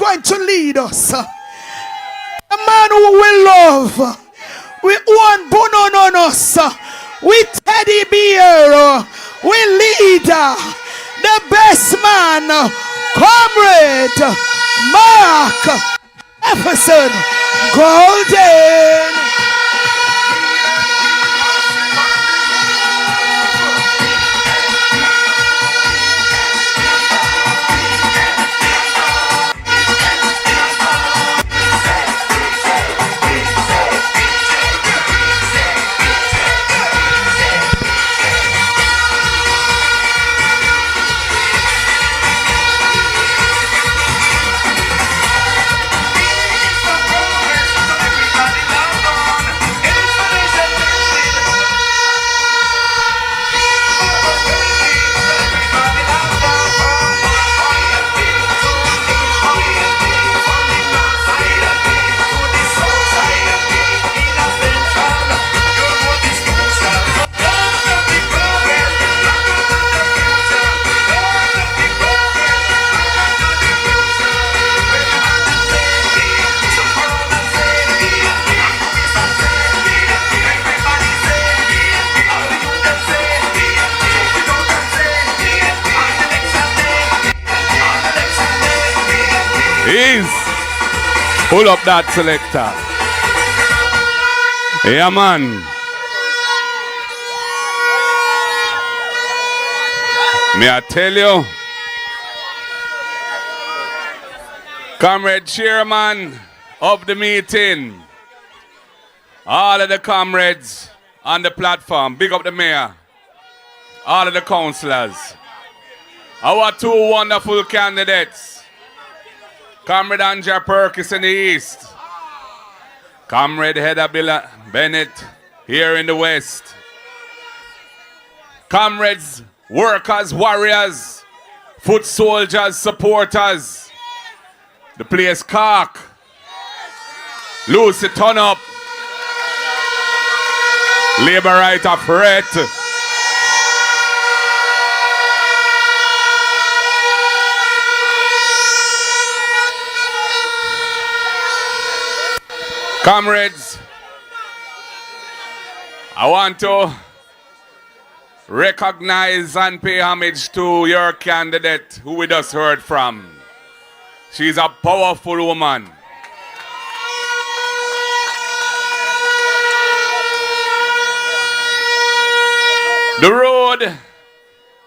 going to lead us. A man who will love. We want Bonononos. We teddy bear. We leader. The best man. Comrade Mark Jefferson Golden. Pull up that selector. Yeah, man. May I tell you, comrade chairman of the meeting, all of the comrades on the platform, big up the mayor, all of the councillors, our two wonderful candidates, Comrade Andrea Perkins in the east, Comrade Heather Bennett here in the west, comrades, workers, warriors, foot soldiers, supporters, the place Cork, Lucy turn up, Labour Right of Red, comrades, I want to recognize and pay homage to your candidate who we just heard from. She's a powerful woman. The road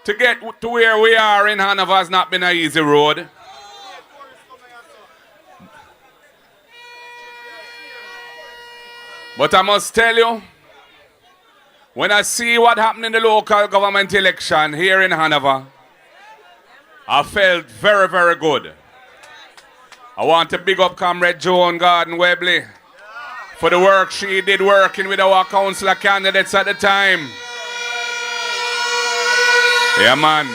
to get to where we are in Hanover has not been an easy road. But I must tell you, when I see what happened in the local government election here in Hanover, I felt very, very good. I want to big up Comrade Joan Garden Webley for the work she did working with our councillor candidates at the time. Yeah, man.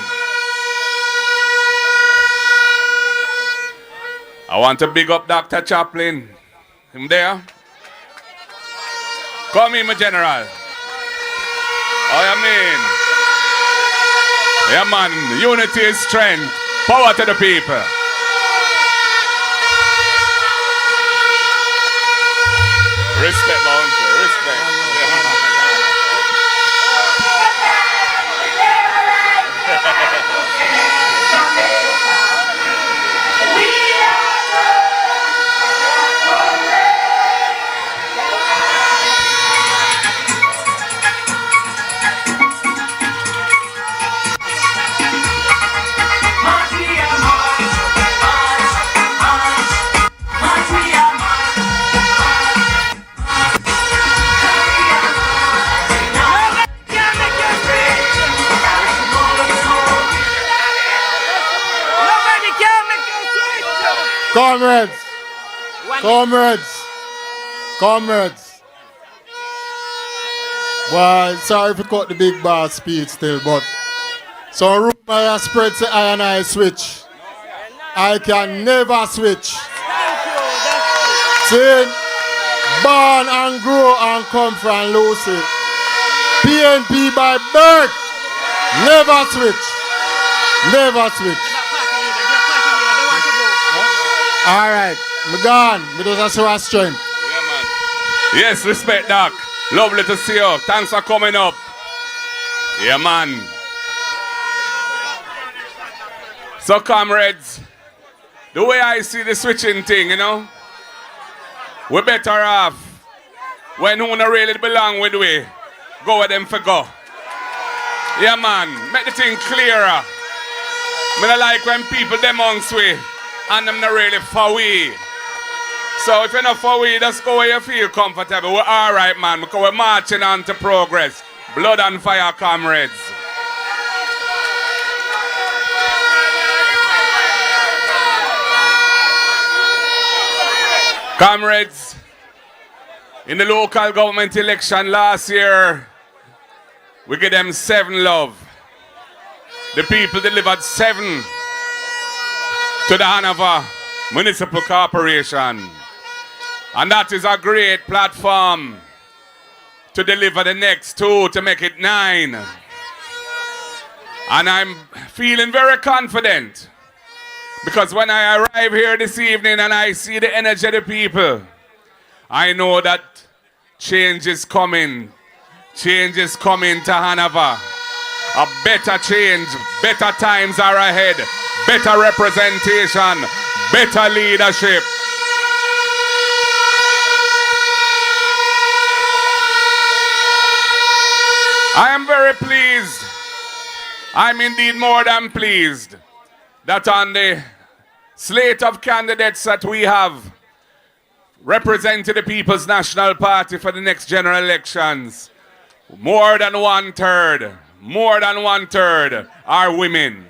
I want to big up Dr. Chaplin. Him there? Come in, my general. Oh, you mean? Yeah, man. Unity is strength. Power to the people. Respect, my uncle. Respect. Comrades. Well, sorry if I cut the big boss speech still, but some rumor has spread say I and I switch. I can never switch. See, born and grow and come from Lucy. PNP by birth. Never switch. Never switch. All right. Me gone. Me doesn't show our strength. Yeah, man. Yes, respect, Doc. Lovely to see you. Thanks for coming up. Yeah, man. So, comrades, the way I see the switching thing, you know, we're better off when who not really belong with we, go with them for go. Yeah, man, make the thing clearer. Me not like when people them amongst we and them not really for we. So if you're not for we, just go where you feel comfortable. We're all right, man, because we're marching on to progress. Blood and fire, comrades. Comrades, in the local government election last year, we gave them 7 love. The people delivered 7 to the Hanover Municipal Corporation. And that is a great platform to deliver the next 2 to make it 9. And I'm feeling very confident because when I arrive here this evening and I see the energy of the people, I know that change is coming. Change is coming to Hanover. A better change, better times are ahead, better representation, better leadership. I am very pleased. I'm indeed more than pleased that on the slate of candidates that we have representing the People's National Party for the next general elections, more than 1/3 are women.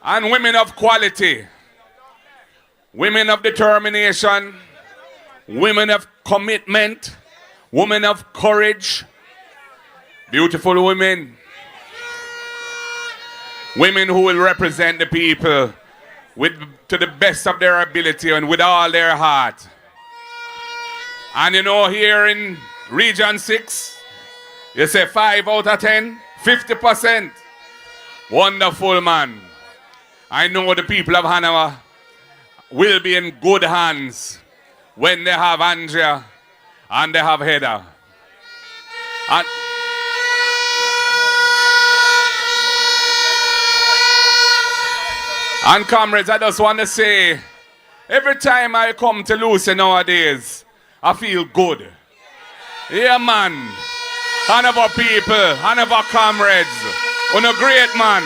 And women of quality, women of determination, women of commitment, women of courage, beautiful women. Women who will represent the people to the best of their ability and with all their heart. And you know, here in Region 6, you say 5 out of 10, 50%. Wonderful, man. I know the people of Hanover will be in good hands when they have Andrea and they have Heather. And comrades, I just want to say, every time I come to Lucy nowadays, I feel good. Yeah, man. Hanover people, Hanover comrades, on a great man.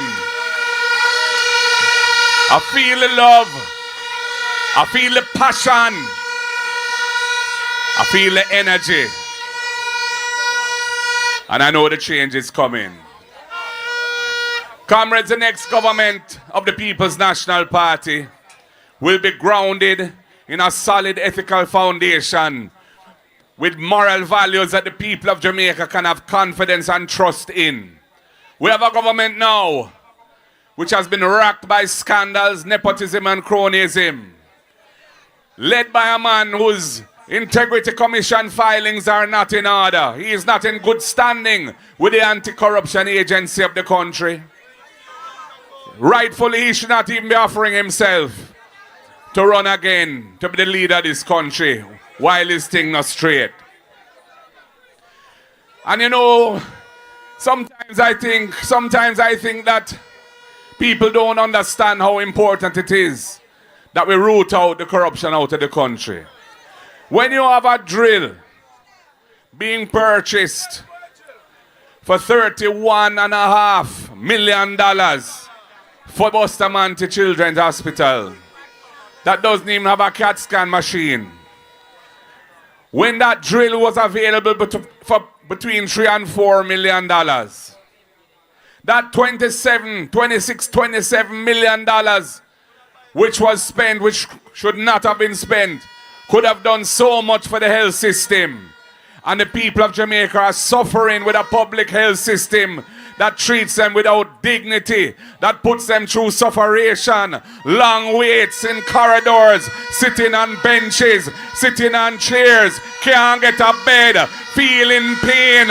I feel the love. I feel the passion. I feel the energy. And I know the change is coming. Comrades, the next government of the People's National Party will be grounded in a solid ethical foundation with moral values that the people of Jamaica can have confidence and trust in. We have a government now which has been racked by scandals, nepotism and cronyism, led by a man whose Integrity Commission filings are not in order. He is not in good standing with the anti-corruption agency of the country. Rightfully, he should not even be offering himself to run again, to be the leader of this country, while his thing not straight. And you know, sometimes I think that people don't understand how important it is that we root out the corruption out of the country. When you have a drill being purchased for $31.5 million for Bustamante Children's Hospital, that doesn't even have a CAT scan machine. When that drill was available for between $3 and $4 million, that $27 million which was spent, which should not have been spent, could have done so much for the health system. And the people of Jamaica are suffering with a public health system that treats them without dignity, that puts them through sufferation, long waits in corridors, sitting on benches, sitting on chairs, can't get a bed, feeling pain.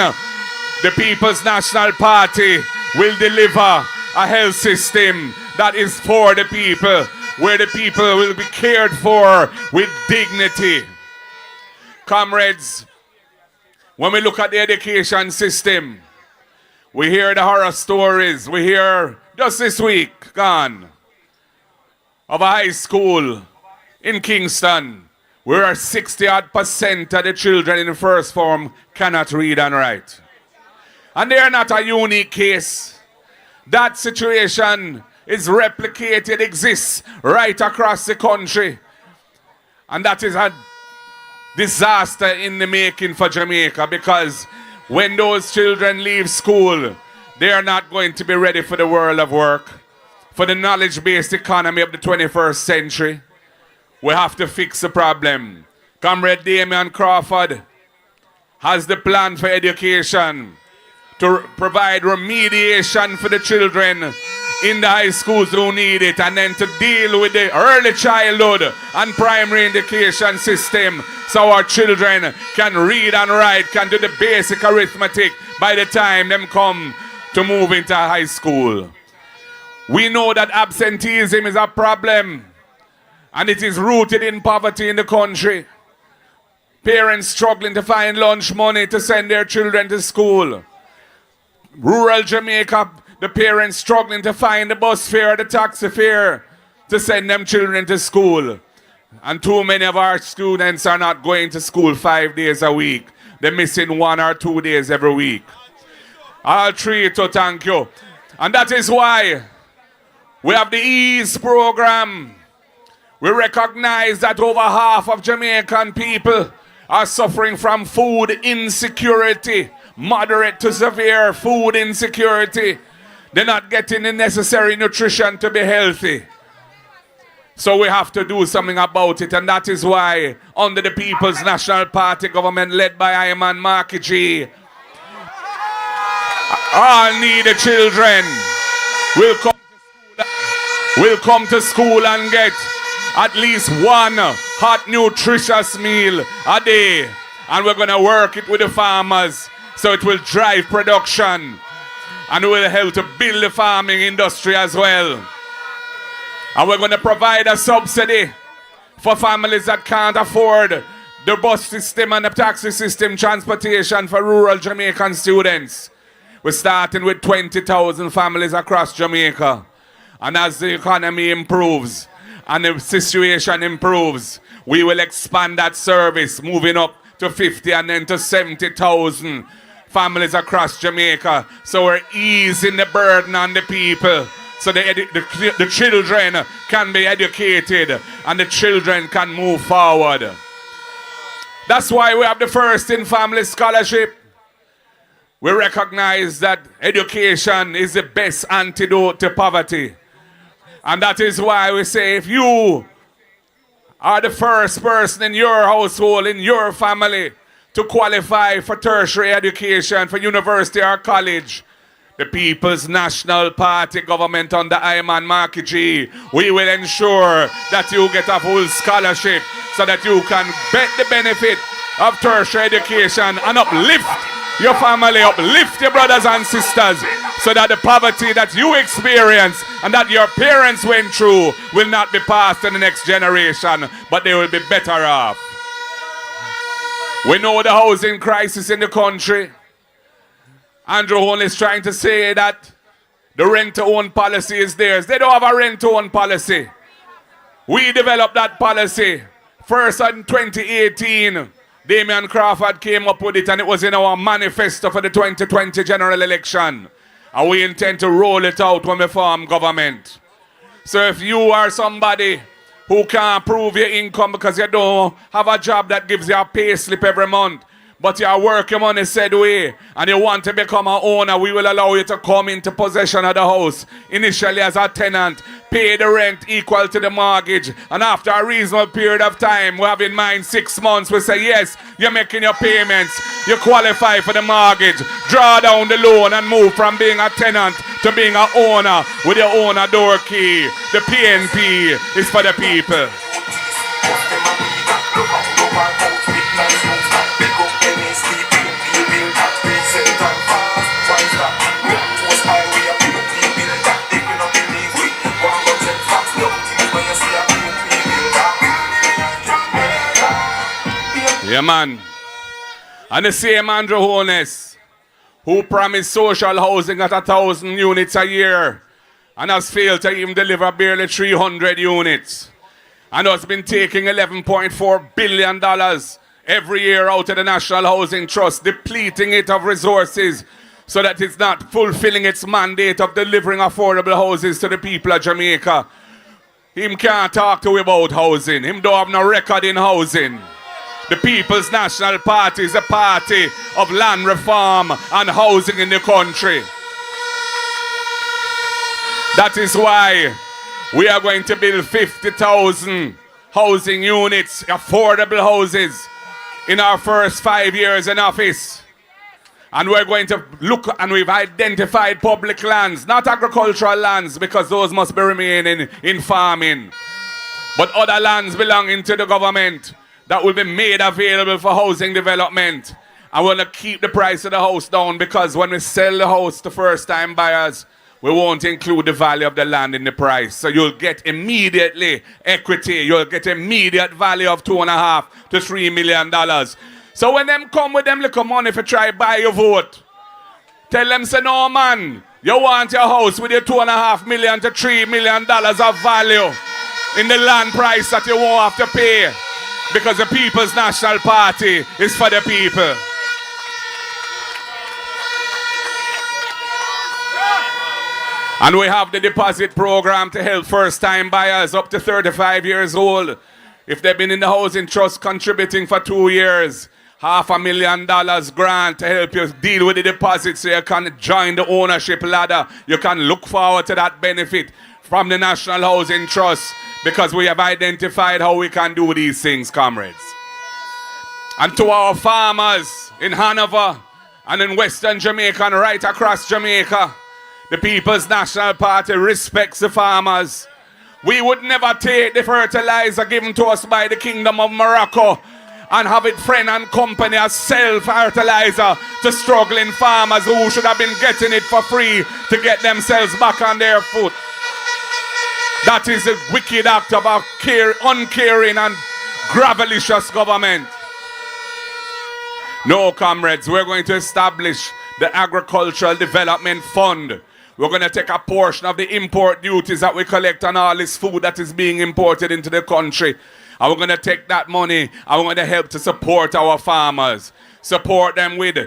The People's National Party will deliver a health system that is for the people, where the people will be cared for with dignity. Comrades, when we look at the education system, we hear the horror stories. We hear just this week gone of a high school in Kingston where 60% of the children in the first form cannot read and write. And they are not a unique case. That situation is replicated, exists right across the country. And that is a disaster in the making for Jamaica, because when those children leave school, they are not going to be ready for the world of work, for the knowledge-based economy of the 21st century. We have to fix the problem. Comrade Damian Crawford has the plan for education to provide remediation for the children in the high schools who need it, and then to deal with the early childhood and primary education system so our children can read and write, can do the basic arithmetic by the time them come to move into high school. We know that absenteeism is a problem, and it is rooted in poverty in the country. Parents struggling to find lunch money to send their children to school. Rural Jamaica, the parents struggling to find the bus fare, the taxi fare to send them children to school. And too many of our students are not going to school 5 days a week. They're missing 1 or 2 days every week. All three to thank you. And that is why we have the EASE program. We recognize that over half of Jamaican people are suffering from food insecurity, moderate to severe food insecurity. They're not getting the necessary nutrition to be healthy. So we have to do something about it, and that is why under the People's National Party government led by Ayman Markiji, all needy children will come to school and get at least 1 hot, nutritious meal a day. And we're going to work it with the farmers so it will drive production and will help to build the farming industry as well. And we're going to provide a subsidy for families that can't afford the bus system and the taxi system transportation for rural Jamaican students. We're starting with 20,000 families across Jamaica. And as the economy improves and the situation improves, we will expand that service, moving up to 50 and then to 70,000 families across Jamaica. So we're easing the burden on the people, so the children can be educated and the children can move forward. That's why we have the First in Family Scholarship. We recognize that education is the best antidote to poverty. And that is why we say, if you are the first person in your household, in your family, to qualify for tertiary education, for university or college, the People's National Party government under Ayman Markiji, we will ensure that you get a full scholarship so that you can get the benefit of tertiary education and uplift your family, uplift your brothers and sisters, so that the poverty that you experience and that your parents went through will not be passed to the next generation, but they will be better off. We know the housing crisis in the country. Andrew Hone is trying to say that the rent-to-own policy is theirs. They don't have a rent-to-own policy. We developed that policy. First in 2018, Damian Crawford came up with it, and it was in our manifesto for the 2020 general election. And we intend to roll it out when we form government. So if you are somebody who can't prove your income because you don't have a job that gives you a pay slip every month, but your working money said way, and you want to become an owner, we will allow you to come into possession of the house, initially as a tenant, pay the rent equal to the mortgage, and after a reasonable period of time, we have in mind 6 months, we say, yes, you're making your payments, you qualify for the mortgage, draw down the loan and move from being a tenant to being an owner with your owner door key. The PNP is for the people. Yeah, man. And the same Andrew Holness, who promised social housing at 1,000 units a year and has failed to even deliver barely 300 units. And has been taking $11.4 billion every year out of the National Housing Trust, depleting it of resources so that it's not fulfilling its mandate of delivering affordable houses to the people of Jamaica. Him can't talk to you about housing. Him don't have no record in housing. The People's National Party is a party of land reform and housing in the country. That is why we are going to build 50,000 housing units, affordable houses, in our first 5 years in office. And we're going to look, and we've identified public lands, not agricultural lands, because those must be remaining in farming, but other lands belonging to the government that will be made available for housing development. I want to keep the price of the house down, because when we sell the house to first-time buyers, we won't include the value of the land in the price. So you'll get immediately equity. You'll get immediate value of $2.5 to $3 million. So when them come with them little money for try buy your vote, tell them, say, no man, you want your house with your $2.5 million to $3 million of value in the land price that you won't have to pay, because the People's National Party is for the people. And we have the deposit program to help first-time buyers up to 35 years old. If they've been in the housing trust contributing for 2 years, $500,000 grant to help you deal with the deposit so you can join the ownership ladder. You can look forward to that benefit from the National Housing Trust, because we have identified how we can do these things, comrades. And to our farmers in Hanover and in Western Jamaica and right across Jamaica, the People's National Party respects the farmers. We would never take the fertilizer given to us by the Kingdom of Morocco and have it friend and company as sell fertilizer to struggling farmers who should have been getting it for free to get themselves back on their foot. That is a wicked act of our uncaring and gravelicious government. No, comrades, we're going to establish the Agricultural Development Fund. We're going to take a portion of the import duties that we collect on all this food that is being imported into the country. And we're going to take that money and we're going to help to support our farmers. Support them with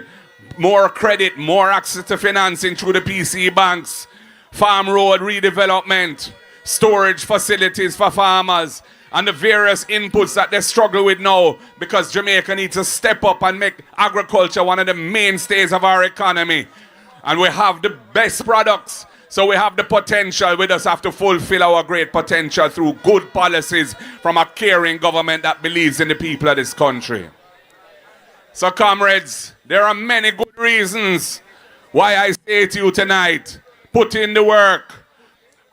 more credit, more access to financing through the PC banks, farm road redevelopment, storage facilities for farmers, and the various inputs that they struggle with now, because Jamaica needs to step up and make agriculture one of the mainstays of our economy. And we have the best products, so we have the potential. We just have to fulfill our great potential through good policies from a caring government that believes in the people of this country. So, comrades, there are many good reasons why I say to you tonight, put in the work.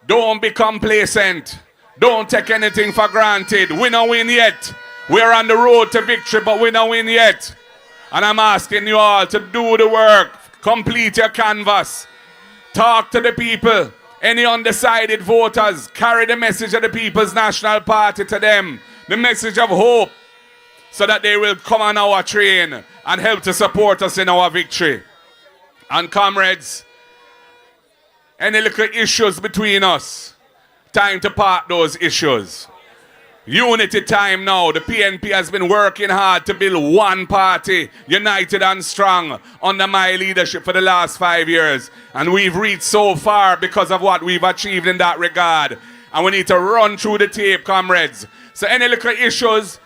Don't be complacent. Don't take anything for granted. We don't win yet. We're on the road to victory, but we don't win yet. And I'm asking you all to do the work. Complete your canvas. Talk to the people. Any undecided voters, carry the message of the People's National Party to them. The message of hope, so that they will come on our train and help to support us in our victory. And comrades, any little issues between us, time to part those issues. Unity time now. The PNP has been working hard to build one party, united and strong, under my leadership for the last 5 years. And we've reached so far because of what we've achieved in that regard. And we need to run through the tape, comrades. So any little issues,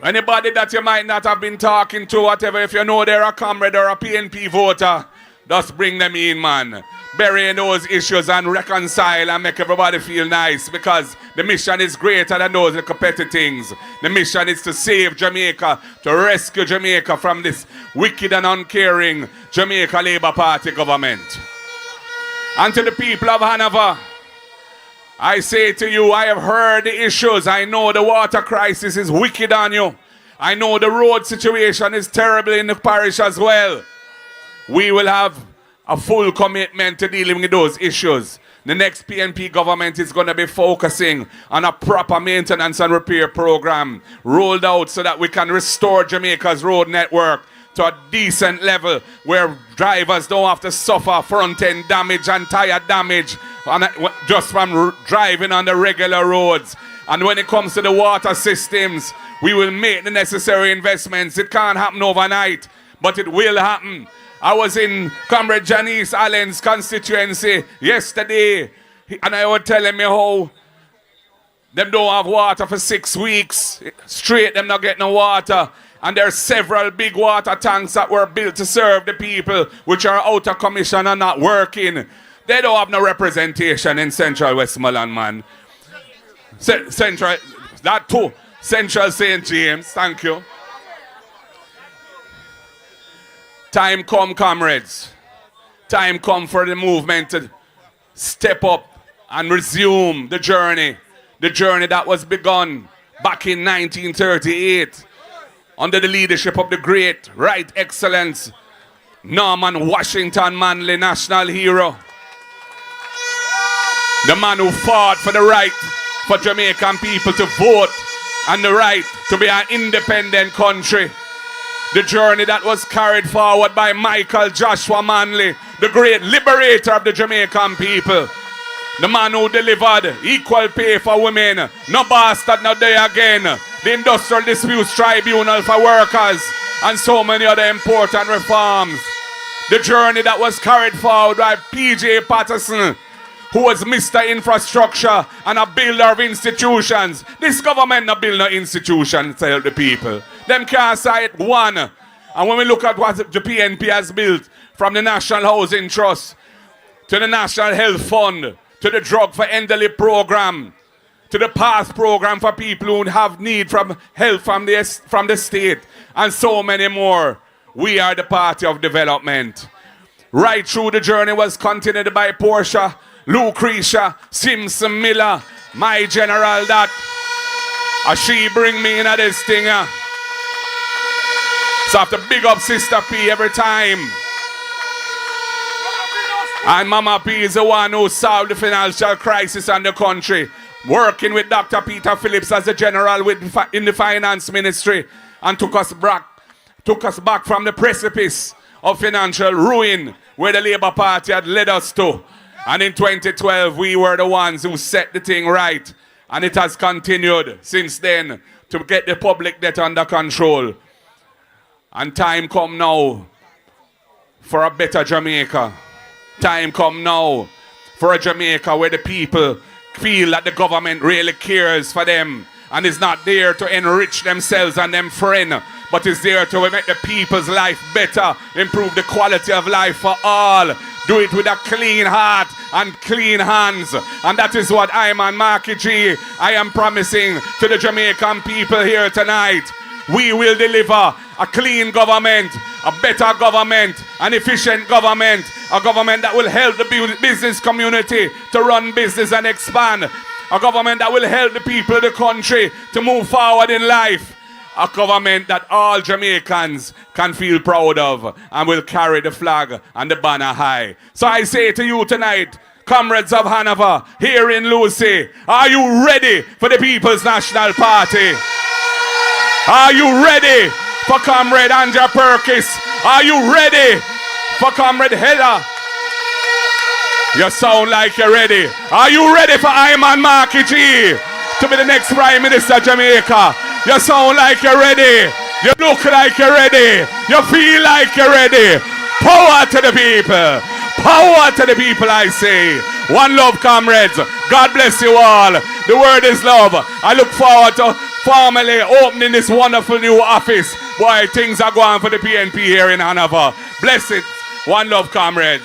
anybody that you might not have been talking to, whatever, if you know they're a comrade or a PNP voter, just bring them in, man. Bury those issues and reconcile and make everybody feel nice, because the mission is greater than those little petty things. The mission is to save Jamaica, to rescue Jamaica from this wicked and uncaring Jamaica Labour Party government. And to the people of Hanover, I say to you, I have heard the issues. I know the water crisis is wicked on you. I know the road situation is terrible in the parish as well. We will have a full commitment to dealing with those issues. The next PNP government is going to be focusing on a proper maintenance and repair program rolled out so that we can restore Jamaica's road network to a decent level where drivers don't have to suffer front-end damage and tire damage just from driving on the regular roads. And when it comes to the water systems, we will make the necessary investments. It can't happen overnight, but it will happen. I was in Comrade Janice Allen's constituency yesterday, and I was telling me how them don't have water for 6 weeks. Straight, them not getting no water. And there are several big water tanks that were built to serve the people, which are out of commission and not working. They don't have no representation in Central Westmoreland, man. Central, that too. Central St. James, thank you. Time come, comrades. Time come for the movement to step up and resume the journey. The journey that was begun back in 1938 under the leadership of the great Right Excellence Norman Washington Manley, national hero. The man who fought for the right for Jamaican people to vote and the right to be an independent country. The journey that was carried forward by Michael Joshua Manley, the great liberator of the Jamaican people. The man who delivered equal pay for women, no bastard, no day again, the Industrial Disputes Tribunal for workers, and so many other important reforms. The journey that was carried forward by P.J. Patterson, who was Mr. Infrastructure and a builder of institutions. This government not build no institutions to help the people. Them can't cite one. And when we look at what the PNP has built, from the National Housing Trust, to the National Health Fund, to the Drug for Elderly program, to the PASS program for people who have need from help from the state, and so many more. We are the party of development. Right through the journey was continued by Portia, Lucretia, Simpson Miller, my general that. She bring me in at this thing. So I have to big up Sister P every time. And Mama P is the one who solved the financial crisis in the country, working with Dr. Peter Phillips as the general in the finance ministry, and took us back from the precipice of financial ruin where the Labour Party had led us to. And in 2012, we were the ones who set the thing right. And it has continued since then to get the public debt under control. And time come now for a better Jamaica. Time come now for a Jamaica where the people feel that the government really cares for them and is not there to enrich themselves and them friend, but is there to make the people's life better, improve the quality of life for all. Do it with a clean heart and clean hands. And that is what I and Marky G, I am promising to the Jamaican people here tonight. We will deliver a clean government, a better government, an efficient government, a government that will help the business community to run business and expand, a government that will help the people of the country to move forward in life, a government that all Jamaicans can feel proud of and will carry the flag and the banner high. So I say to you tonight, comrades of Hanover, here in Lucy, are you ready for the People's National Party? Are you ready for Comrade Andrea Perkis? Are you ready for Comrade Heller? You sound like you're ready. Are you ready for Iman Marky G to be the next Prime Minister of Jamaica? You sound like you're ready. You look like you're ready. You feel like you're ready. Power to the people. Power to the people, I say. One love, comrades. God bless you all. The word is love. I look forward to formally opening this wonderful new office. Boy, things are going for the PNP here in Hanover. Bless it. One love, comrades.